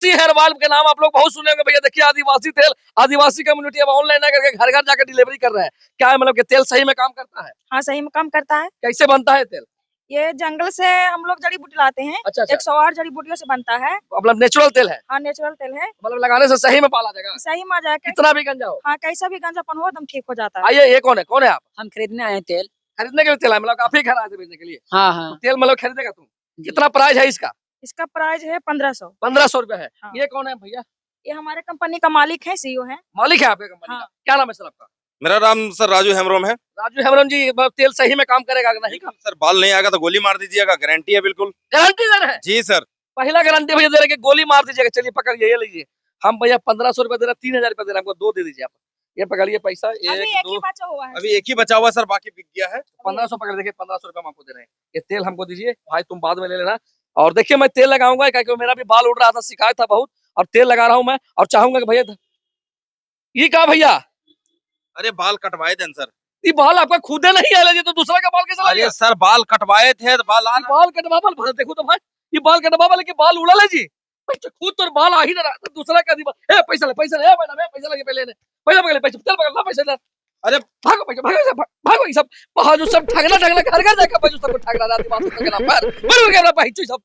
Hair बाल्ब के नाम आप लोग बहुत सुने होंगे भैया। देखिए आदिवासी तेल, आदिवासी कम्युनिटी अब ऑनलाइन करके घर घर जाकर डिलीवरी कर रहे हैं। क्या है मतलब कि तेल सही में काम करता है? हाँ, सही में काम करता है। कैसे बनता है तेल? ये जंगल से हम लोग जड़ी बूटी लाते हैं। अच्छा अच्छा, 108 जड़ी बूटियों से बनता है। मतलब नेचुरल तेल है? हाँ, नेचुरल तेल है। मतलब लगाने से सही में बाल आ जाएगा? सही में आ जाएगा। कितना भी गंजा हो? हाँ, कैसा भी गंजापन हो एकदम ठीक हो जाता है। आइए, ये कौन है? कौन है आप? हम खरीदने आए हैं तेल। खरीदने के लिए तेल है, मतलब आप ही घर आए थे बेचने के लिए? हाँ, तो हाँ। तेल मतलब खरीदेगा तुम? कितना प्राइस है इसका? इसका प्राइस है 1500। 1500 रुपए है। हाँ। ये कौन है भैया? ये हमारे कंपनी का मालिक है, सीईओ है। मालिक है आपके कंपनी हाँ। का? क्या नाम है सर आपका? मेरा नाम सर राजू हेमरोम है। राजू हेमरम जी, मतलब तेल सही में काम करेगा कि नहीं? सर बाल नहीं आएगा तो गोली मार दीजिएगा, गारंटी है बिल्कुल। गारंटी दे रहे हैं? जी सर। पहला गारंटी भैया दे रहे हैं कि गोली मार दीजिएगा। चलिए पकड़िए, ये लीजिए। हम भैया 1500 रुपए दे रहे हैं, 3000 रुपए दे रहे हैं, हमको 2 दे दीजिए आप। ये पकड़िए पैसा, अभी एक एक ही दो, बचा हुआ है। अभी एक ही बचा हुआ सर, बाकी बिक गया है। 1500 पकड़, देखिए 1500 रुपए हम आपको दे रहे हैं। ये तेल हमको दीजिए भाई, तुम बाद में ले लेना। और देखिए मैं तेल लगाऊंगा क्योंकि मेरा भी बाल उड़ रहा था, शिकायत था बहुत, और तेल लगा रहा हूँ मैं। और चाहूंगा कि भैया, ये कहा भैया? अरे बाल कटवाए थे सर। ये बाल आपका खुद नहीं है, जी तो दूसरा का बाल कैसे लग अरे गया? सर बाल कटवाए थे तो बाल आ रहा। बाल कटवा बाल देखो तो भाई, ये बाल कटवा लेके बाल उड़ा ले जी। अच्छा, खुद तो बाल आ ही ना रहा, तो दूसरा का दिमाग, ए पैसा ले, पैसा ले, ए मैडम, ए पैसा लगे पहले ने, पैसा पकड़ ले, पैसा चल पकड़ ला, पैसा ले। अरे भागो पैसा, भागो सब, भागो ये सब, जो सब ठगना ठगना घर घर जाकर पैसा सबको ठग रहा है, दिमाग से ठगना पर मर गया ना भाई सब।